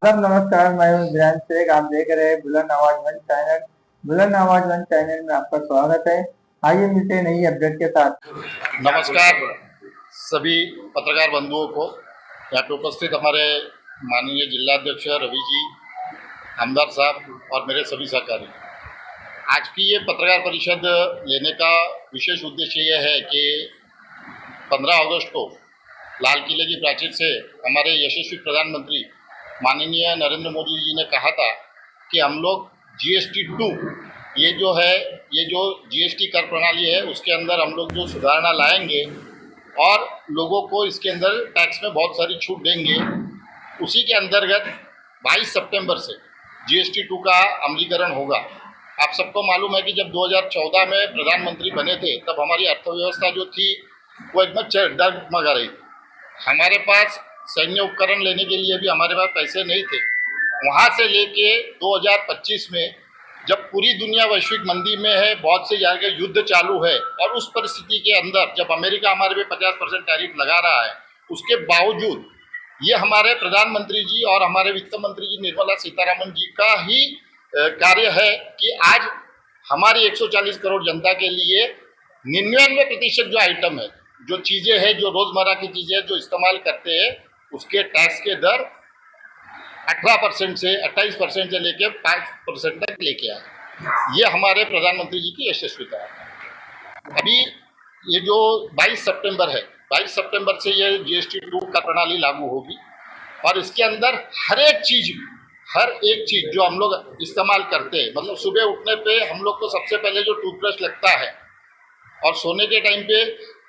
सब नमस्कार। मैं हूँ ध्यान शेख। आप देख रहे हैं बुलंद आवाज वन चैनल। बुलंद आवाज वन चैनल में आपका स्वागत है। आइए मिलते हैं नई अपडेट के साथ। नमस्कार सभी पत्रकार बंधुओं को। यहाँ पे उपस्थित हमारे माननीय जिलाध्यक्ष रवि जी, हमदार साहब और मेरे सभी सहकारी। आज की ये पत्रकार परिषद लेने का विशेष उद्देश्य ये है कि 15 अगस्त को लाल किले की प्राचीर से हमारे यशस्वी प्रधानमंत्री माननीय नरेंद्र मोदी जी ने कहा था कि हम लोग GST-2 ये जो GST कर प्रणाली है उसके अंदर हम लोग जो सुधारणा लाएंगे और लोगों को इसके अंदर टैक्स में बहुत सारी छूट देंगे। उसी के अंतर्गत 22 सितंबर से GST-2 का अमलीकरण होगा। आप सबको मालूम है कि जब 2014 में प्रधानमंत्री बने थे तब हमारी अर्थव्यवस्था जो थी वो एकदम डगमगा रही थी। हमारे पास सैन्य उपकरण लेने के लिए भी हमारे पास पैसे नहीं थे। वहाँ से लेके 2025 में जब पूरी दुनिया वैश्विक मंदी में है, बहुत से जगह युद्ध चालू है और उस परिस्थिति के अंदर जब अमेरिका हमारे पे 50% टैरिफ लगा रहा है, उसके बावजूद ये हमारे प्रधानमंत्री जी और हमारे वित्त मंत्री जी निर्मला सीतारमण जी का ही कार्य है कि आज हमारी 140 करोड़ जनता के लिए 99% जो आइटम है, जो चीज़ें हैं, जो रोज़मर्रा की चीज़ें जो इस्तेमाल करते हैं, उसके टैक्स के दर 18% से 28% से लेकर 5% तक लेके आए। ये हमारे प्रधानमंत्री जी की यशस्विता है। अभी ये जो 22 सितंबर है, 22 सितंबर से ये GST-2 का प्रणाली लागू होगी और इसके अंदर हर एक चीज़ जो हम लोग इस्तेमाल करते हैं, मतलब सुबह उठने पे हम लोग को सबसे पहले जो टूथब्रश लगता है और सोने के टाइम पे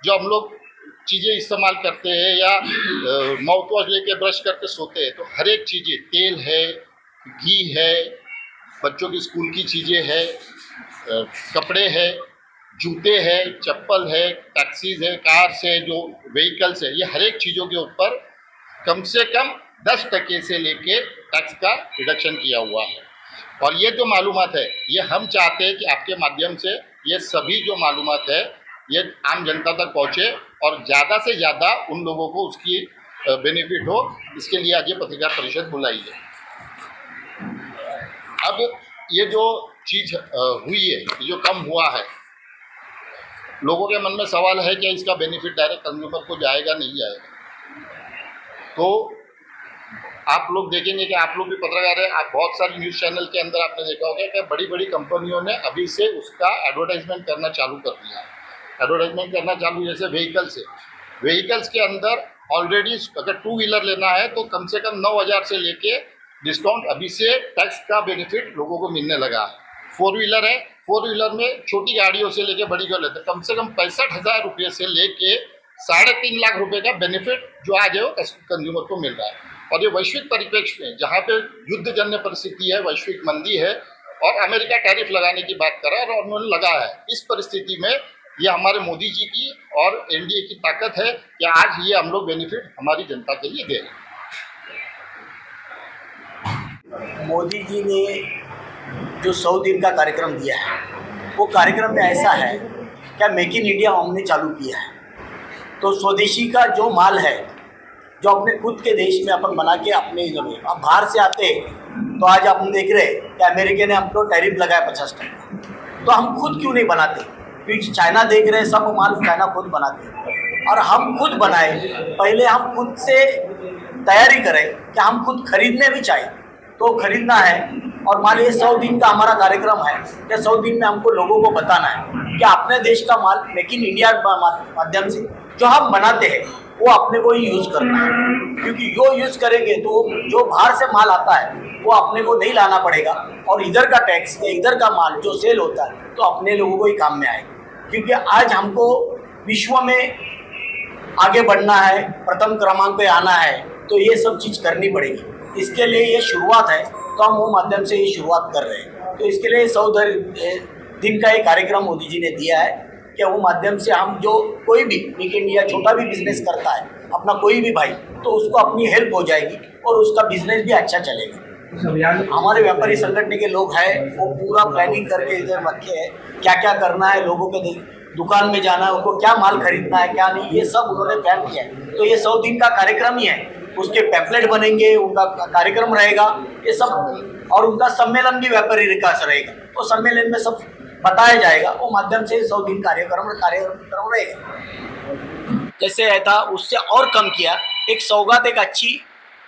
जो हम लोग चीज़ें इस्तेमाल करते हैं या माउथ वॉश लेके ब्रश करके सोते हैं, तो हर एक चीज़ें, तेल है, घी है, बच्चों की स्कूल की चीज़ें है, कपड़े है, जूते है, चप्पल है, टैक्सीज है, कार्स है, जो व्हीकल्स है, ये हर एक चीज़ों के ऊपर कम से कम 10% से लेके टैक्स का रिडक्शन किया हुआ है। और ये जो मालूमात है, ये हम चाहते हैं कि आपके माध्यम से ये सभी जो मालूमात है ये आम जनता तक पहुँचे और ज़्यादा से ज़्यादा उन लोगों को उसकी बेनिफिट हो। इसके लिए आज ये पत्रकार परिषद बुलाई है। अब ये जो चीज़ हुई है, जो कम हुआ है, लोगों के मन में सवाल है कि इसका बेनिफिट डायरेक्ट कंज्यूमर को जाएगा नहीं जाएगा। तो आप लोग देखेंगे कि आप लोग भी पत्रकार हैं, आप बहुत सारी न्यूज़ चैनल के अंदर आपने देखा होगा कि बड़ी बड़ी कंपनियों ने अभी से उसका एडवर्टाइजमेंट करना चालू कर दिया है। एडवर्टाइजमेंट करना चालू जैसे व्हीकल्स के अंदर ऑलरेडी अगर 2 व्हीलर लेना है तो कम से कम 9,000 से लेके डिस्काउंट अभी से टैक्स का बेनिफिट लोगों को मिलने लगा है। 4 व्हीलर है, 4 व्हीलर में छोटी गाड़ियों से लेके बड़ी गाड़ी लेते कम से कम 65,000 रुपये से लेके 3.5 लाख रुपए का बेनिफिट जो आज है वो कंज्यूमर को मिल रहा है। और ये वैश्विक परिप्रेक्ष्य में जहाँ पे युद्धजन्य परिस्थिति है, वैश्विक मंदी है और अमेरिका टैरिफ लगाने की बात कर रहा है और उन्होंने लगा है, इस परिस्थिति में ये हमारे मोदी जी की और NDA की ताकत है कि आज ये हम लोग बेनिफिट हमारी जनता के लिए दे रहे हैं। मोदी जी ने जो 100 दिन का कार्यक्रम दिया है, वो कार्यक्रम में ऐसा है क्या मेक इन इंडिया हमने चालू किया है। तो स्वदेशी का जो माल है, जो अपने खुद के देश में अपन बना के अपने इधर में, अब बाहर से आते तो आज अपन देख रहे कि अमेरिका ने हमको टैरिफ लगाया 50%। तो हम खुद क्यों नहीं बनाते? क्योंकि चाइना देख रहे सब माल चाइना खुद बनाते और हम खुद बनाए। पहले हम खुद से तैयारी करें कि हम खुद खरीदने भी चाहिए, तो खरीदना है। और मान लीजिए 100 दिन का हमारा कार्यक्रम है कि 100 दिन में हमको लोगों को बताना है कि अपने देश का माल मेक इन इंडिया माध्यम से जो हम बनाते हैं वो अपने को ही यूज़ करना है। क्योंकि जो यूज़ करेंगे तो जो बाहर से माल आता है वो अपने को नहीं लाना पड़ेगा और इधर का टैक्स या इधर का माल जो सेल होता है तो अपने लोगों को ही काम में आएगा। क्योंकि आज हमको विश्व में आगे बढ़ना है, प्रथम क्रमांक पे आना है, तो ये सब चीज़ करनी पड़ेगी। इसके लिए ये शुरुआत है, तो हम वो माध्यम से ये शुरुआत कर रहे हैं। तो इसके लिए 100 दिन का एक कार्यक्रम मोदी जी ने दिया है कि वो माध्यम से हम जो कोई भी मेक इन इंडिया छोटा भी बिजनेस करता है, अपना कोई भी भाई, तो उसको अपनी हेल्प हो जाएगी और उसका बिजनेस भी अच्छा चलेगा। हमारे व्यापारी संगठन के लोग हैं, वो पूरा प्लानिंग करके इधर रखे हैं क्या क्या करना है, लोगों के दुकान में जाना है, उनको क्या माल खरीदना है क्या नहीं, ये सब उन्होंने प्लान किया है। तो ये 100 दिन का कार्यक्रम ही है उसके पैम्पलेट बनेंगे, उनका कार्यक्रम रहेगा, ये सब, और उनका सम्मेलन भी व्यापारी विकास रहेगा। तो सम्मेलन में सब बताया जाएगा, वो माध्यम से 100 दिन कार्यक्रम रहेगा। जैसे है था उससे और कम किया, एक सौगात, एक अच्छी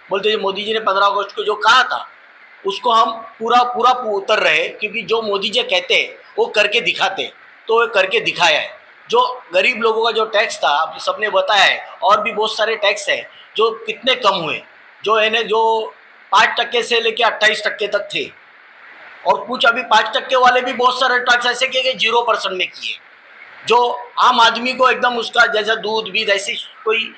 बोलते जो मोदी जी ने 15 अगस्त को जो कहा था उसको हम पूरा उतर रहे, क्योंकि जो मोदी जी कहते वो करके दिखाते, तो वो करके दिखाया है। जो गरीब लोगों का जो टैक्स था आप सबने बताया है, और भी बहुत सारे टैक्स है जो कितने कम हुए, जो है ना जो 5% से लेके 28% तक थे, और कुछ अभी 5% वाले भी बहुत सारे टैक्स ऐसे किए कि 0% में किए, जो आम आदमी को एकदम उसका जैसा दूध बीज ऐसी कोई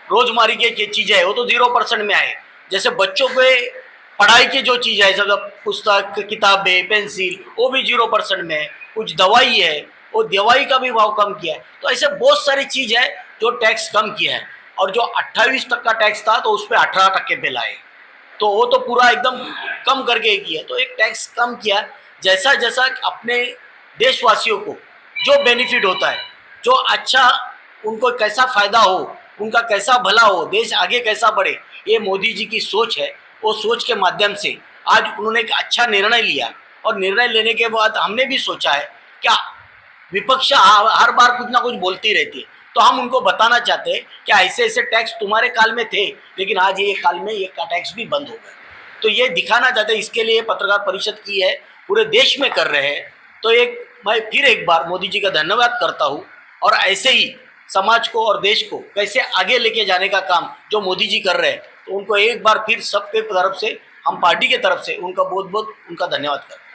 रोजमारी की चीज़ें है वो तो 0% में आए। जैसे बच्चों के पढ़ाई की जो चीज़ है, सब पुस्तक, किताबें, पेंसिल, वो भी 0% में है। कुछ दवाई है, वो दवाई का भी भाव कम किया है। तो ऐसे बहुत सारी चीज़ है जो टैक्स कम किया है, और जो 28% टैक्स था तो उस पर 18% पे लाए, तो वो तो पूरा एकदम कम करके किया। तो एक टैक्स कम किया, जैसा जैसा अपने देशवासियों को जो बेनिफिट होता है, जो अच्छा उनको कैसा फ़ायदा हो, उनका कैसा भला हो, देश आगे कैसा बढ़े, ये मोदी जी की सोच है। वो सोच के माध्यम से आज उन्होंने एक अच्छा निर्णय लिया, और निर्णय लेने के बाद हमने भी सोचा है क्या विपक्ष हर बार कुछ ना कुछ बोलती रहती है, तो हम उनको बताना चाहते हैं कि ऐसे ऐसे टैक्स तुम्हारे काल में थे, लेकिन आज ये काल में ये टैक्स भी बंद हो गए। तो ये दिखाना चाहते हैं, इसके लिए पत्रकार परिषद की है, पूरे देश में कर रहे हैं। तो मैं फिर एक बार मोदी जी का धन्यवाद करता हूँ, और ऐसे ही समाज को और देश को कैसे आगे लेके जाने का काम जो मोदी जी कर रहे हैं, तो उनको एक बार फिर सबके तरफ से, हम पार्टी के तरफ से उनका बहुत बहुत उनका धन्यवाद करते हैं।